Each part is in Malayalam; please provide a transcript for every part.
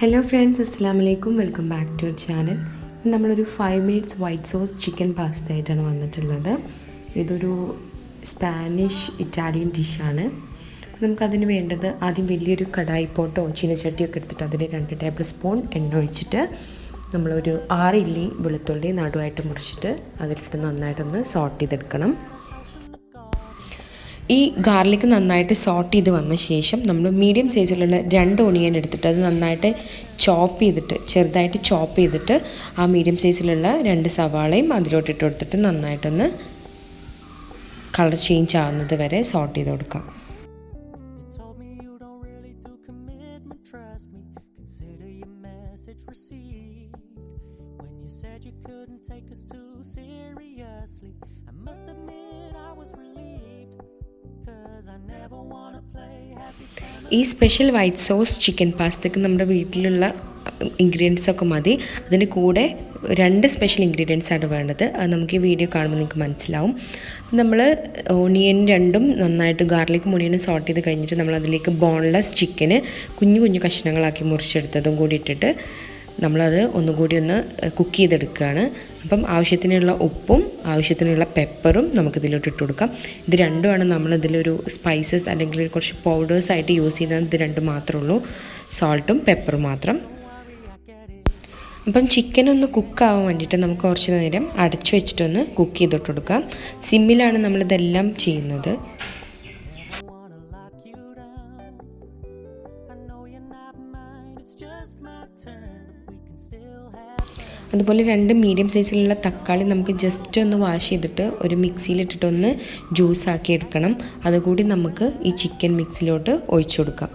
ഹലോ ഫ്രണ്ട്സ്, അസ്സലാമലൈക്കും. Welcome back to our channel. നമ്മളൊരു 5 minutes white sauce chicken pasta ആയിട്ടാണ് വന്നിട്ടുള്ളത്. ഇതൊരു സ്പാനിഷ് ഇറ്റാലിയൻ ഡിഷാണ്. നമുക്കതിന് വേണ്ടത് ആദ്യം വലിയൊരു കടായി പോട്ടോ ചീനച്ചട്ടിയൊക്കെ എടുത്തിട്ട് അതിൽ 2 ടേബിൾ സ്പൂൺ എണ്ണ ഒഴിച്ചിട്ട് നമ്മളൊരു 6 ഇല്ലി വെളുത്തുള്ളി നടുവായിട്ട് മുറിച്ചിട്ട് അതിലിട്ട് നന്നായിട്ടൊന്ന് സോട്ട് ചെയ്തെടുക്കണം. ഈ ഗാർലിക് നന്നായിട്ട് സോട്ട് ചെയ്ത് വന്ന ശേഷം നമ്മൾ മീഡിയം സൈസിലുള്ള 2 ഒണിയൻ എടുത്തിട്ട് അത് നന്നായിട്ട് ചെറുതായിട്ട് ചോപ്പ് ചെയ്തിട്ട് ആ മീഡിയം സൈസിലുള്ള 2 സവാളയും അതിലോട്ട് ഇട്ട് കൊടുത്തിട്ട് നന്നായിട്ടൊന്ന് കളർ ചേഞ്ച് ആവുന്നത് വരെ സോട്ട് ചെയ്ത് കൊടുക്കാം. ഈ സ്പെഷ്യൽ വൈറ്റ് സോസ് ചിക്കൻ പാസ്തയ്ക്ക് നമ്മുടെ വീട്ടിലുള്ള ഇൻഗ്രീഡിയൻസ് ഒക്കെ മതി. അതിൻ്റെ കൂടെ 2 സ്പെഷ്യൽ ഇൻഗ്രീഡിയൻസ് ആണ് വേണ്ടത്. അത് നമുക്ക് ഈ വീഡിയോ കാണുമ്പോൾ നിങ്ങൾക്ക് മനസ്സിലാവും. നമ്മൾ ഓണിയൻ 2ഉം നന്നായിട്ട് ഗാർലിക്കും ഓണിയനും സോട്ട് ചെയ്ത് കഴിഞ്ഞിട്ട് നമ്മൾ അതിലേക്ക് ബോൺലെസ് ചിക്കന് കുഞ്ഞു കഷ്ണങ്ങളാക്കി മുറിച്ചെടുത്തതും കൂടി ഇട്ടിട്ട് നമ്മളത് ഒന്നുകൂടി ഒന്ന് കുക്ക് ചെയ്തെടുക്കുകയാണ്. അപ്പം ആവശ്യത്തിനുള്ള ഉപ്പും ആവശ്യത്തിനുള്ള പെപ്പറും നമുക്കിതിലോട്ട് ഇട്ട് കൊടുക്കാം. ഇത് രണ്ടുമാണ് നമ്മളിതിലൊരു സ്പൈസസ് അല്ലെങ്കിൽ കുറച്ച് പൗഡേഴ്സായിട്ട് യൂസ് ചെയ്യുന്നത്. ഇത് 2 മാത്രമേ ഉള്ളൂ, സോൾട്ടും പെപ്പറും മാത്രം. അപ്പം ചിക്കൻ ഒന്ന് കുക്കാവാൻ വേണ്ടിയിട്ട് നമുക്ക് കുറച്ച് നേരം അടച്ചു വെച്ചിട്ടൊന്ന് കുക്ക് ചെയ്തിട്ട് കൊടുക്കാം. സിമ്മിലാണ് നമ്മളിതെല്ലാം ചെയ്യുന്നത്. അതുപോലെ 2 മീഡിയം സൈസിലുള്ള തക്കാളി നമുക്ക് ജസ്റ്റ് ഒന്ന് വാഷ് ചെയ്തിട്ട് ഒരു മിക്സിയിലിട്ടിട്ടൊന്ന് ജ്യൂസാക്കി എടുക്കണം. അതുകൂടി നമുക്ക് ഈ ചിക്കൻ മിക്സിലോട്ട് ഒഴിച്ചു കൊടുക്കാം.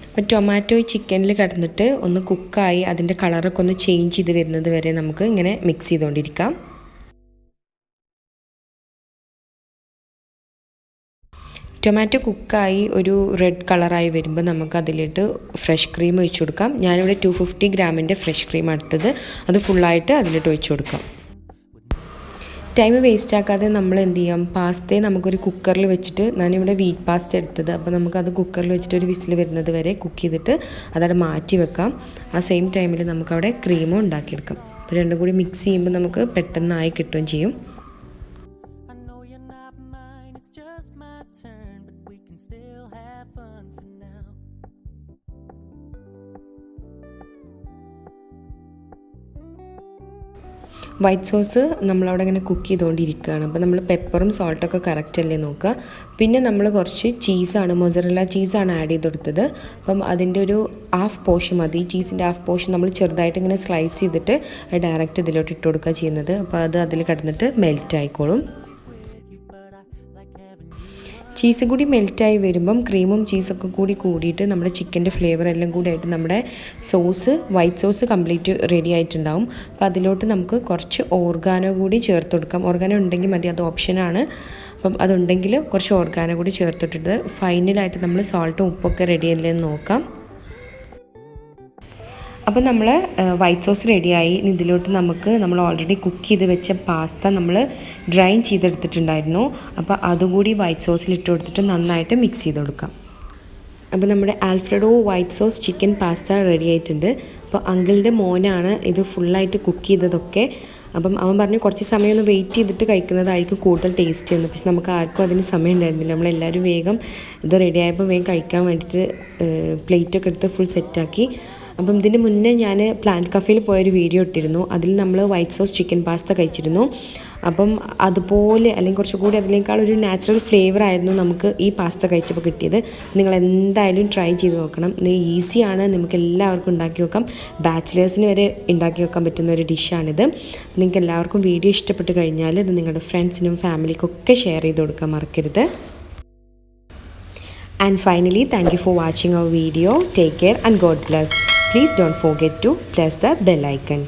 അപ്പോൾ ടൊമാറ്റോ ചിക്കനിൽ കിടന്നിട്ട് ഒന്ന് കുക്കായി അതിൻ്റെ കളറൊക്കെ ഒന്ന് ചേഞ്ച് ചെയ്ത് വരുന്നത് വരെ നമുക്ക് ഇങ്ങനെ മിക്സ് ചെയ്തുകൊണ്ടിരിക്കാം. ടൊമാറ്റോ കുക്കായി ഒരു റെഡ് കളറായി വരുമ്പോൾ നമുക്ക് അതിലിട്ട് ഫ്രഷ് ക്രീം ഒഴിച്ചു കൊടുക്കാം. ഞാനിവിടെ 250 ഗ്രാമിൻ്റെ ഫ്രഷ് ക്രീം എടുത്തത്, അത് ഫുള്ളായിട്ട് അതിലിട്ട് ഒഴിച്ചു കൊടുക്കാം. ടൈം വേസ്റ്റ് ആക്കാതെ നമ്മൾ എന്ത് ചെയ്യാം, പാസ്തയെ നമുക്കൊരു കുക്കറിൽ വെച്ചിട്ട്, ഞാനിവിടെ വീറ്റ് പാസ്ത എടുത്തത്, അപ്പോൾ നമുക്കത് കുക്കറിൽ വെച്ചിട്ട് ഒരു വിസിൽ വരുന്നത് വരെ കുക്ക് ചെയ്തിട്ട് അതവിടെ മാറ്റി വെക്കാം. ആ സെയിം ടൈമിൽ നമുക്കവിടെ ക്രീമും ഉണ്ടാക്കിയെടുക്കാം. അപ്പോൾ 2 കൂടി മിക്സ് ചെയ്യുമ്പോൾ നമുക്ക് പെട്ടെന്നായി കിട്ടുകയും ചെയ്യും. വൈറ്റ് സോസ് നമ്മളവിടെ ഇങ്ങനെ കുക്ക് ചെയ്തുകൊണ്ടിരിക്കുകയാണ്. അപ്പോൾ നമ്മൾ പെപ്പറും സോൾട്ടൊക്കെ കറക്റ്റ് അല്ലേ നോക്കുക. പിന്നെ നമ്മൾ കുറച്ച് ചീസാണ്, മൊസറല്ല ചീസാണ് ആഡ് ചെയ്ത് കൊടുത്തത്. അപ്പം അതിൻ്റെ ഒരു ഹാഫ് പോർഷൻ മതി. ചീസിൻ്റെ ഹാഫ് പോർഷൻ നമ്മൾ ചെറുതായിട്ട് ഇങ്ങനെ സ്ലൈസ് ചെയ്തിട്ട് ഡയറക്റ്റ് ഇതിലോട്ട് ഇട്ട് കൊടുക്കുക ചെയ്യുന്നത്. അപ്പോൾ അത് അതിൽ കിടന്നിട്ട് മെൽറ്റ് ആയിക്കോളും. ചീസ് കൂടി മെൽറ്റായി വരുമ്പം ക്രീമും ചീസൊക്കെ കൂടിയിട്ട് നമ്മുടെ ചിക്കൻ്റെ ഫ്ലേവർ എല്ലാം കൂടി ആയിട്ട് നമ്മുടെ വൈറ്റ് സോസ് കംപ്ലീറ്റ് റെഡി ആയിട്ടുണ്ടാവും. അപ്പോൾ അതിലോട്ട് നമുക്ക് കുറച്ച് ഓർഗാനോ കൂടി ചേർത്ത് കൊടുക്കാം. ഓർഗാനോ ഉണ്ടെങ്കിൽ മതി, അത് ഓപ്ഷനാണ്. അപ്പം അതുണ്ടെങ്കിൽ കുറച്ച് ഓർഗാനോ കൂടി ചേർത്തിട്ടിട്ട് ഫൈനലായിട്ട് നമ്മൾ സോൾട്ടും ഉപ്പൊക്കെ റെഡി അല്ലേന്ന് നോക്കാം. അപ്പോൾ നമ്മൾ വൈറ്റ് സോസ് റെഡിയായി. ഇതിലോട്ട് നമ്മൾ ഓൾറെഡി കുക്ക് ചെയ്ത് വെച്ച പാസ്ത നമ്മൾ ഡ്രൈൻ ചെയ്തെടുത്തിട്ടുണ്ടായിരുന്നു. അപ്പോൾ അതുകൂടി വൈറ്റ് സോസിൽ ഇട്ട് കൊടുത്തിട്ട് നന്നായിട്ട് മിക്സ് ചെയ്ത് കൊടുക്കാം. അപ്പോൾ നമ്മുടെ Alfredo white sauce chicken pasta ready ആയിട്ടുണ്ട്. അപ്പോൾ അങ്കിളുടെ മോനാണ് ഇത് ഫുള്ളായിട്ട് കുക്ക് ചെയ്തതൊക്കെ. അപ്പം അവൻ പറഞ്ഞു കുറച്ച് സമയം ഒന്ന് വെയിറ്റ് ചെയ്തിട്ട് കഴിക്കുന്നതായിരിക്കും കൂടുതൽ ടേസ്റ്റ് എന്ന്. പക്ഷെ നമുക്ക് ആർക്കും അതിന് സമയം ഉണ്ടായിരുന്നില്ല. നമ്മളെല്ലാവരും വേഗം ഇത് റെഡി ആയപ്പോൾ വേഗം കഴിക്കാൻ വേണ്ടിയിട്ട് പ്ലേറ്റൊക്കെ എടുത്ത് ഫുൾ സെറ്റാക്കി. അപ്പം ഇതിന് മുന്നേ ഞാൻ പ്ലാന്റ് കഫേയിൽ പോയൊരു വീഡിയോ ഇട്ടിരുന്നു. അതിൽ നമ്മൾ വൈറ്റ് സോസ് ചിക്കൻ പാസ്ത കഴിച്ചിരുന്നു. അപ്പം അതുപോലെ അല്ലെങ്കിൽ കുറച്ചുകൂടി അതിനേക്കാൾ ഒരു നാച്ചുറൽ ഫ്ലേവർ ആയിരുന്നു നമുക്ക് ഈ പാസ്ത കഴിച്ചപ്പോൾ കിട്ടിയത്. നിങ്ങൾ എന്തായാലും ട്രൈ ചെയ്ത് നോക്കണം. ഇത് ഈസിയാണ്, നമുക്ക് എല്ലാവർക്കും ഉണ്ടാക്കി വെക്കാം. ബാച്ചിലേഴ്സിന് വരെ ഉണ്ടാക്കി വെക്കാൻ പറ്റുന്ന ഒരു ഡിഷാണിത്. നിങ്ങൾക്ക് എല്ലാവർക്കും വീഡിയോ ഇഷ്ടപ്പെട്ട് കഴിഞ്ഞാൽ ഇത് നിങ്ങളുടെ ഫ്രണ്ട്സിനും ഫാമിലിക്കൊക്കെ ഷെയർ ചെയ്ത് കൊടുക്കാൻ മറക്കരുത്. And finally, thank you for watching our video. Take care and God bless. Please don't forget to press the bell icon.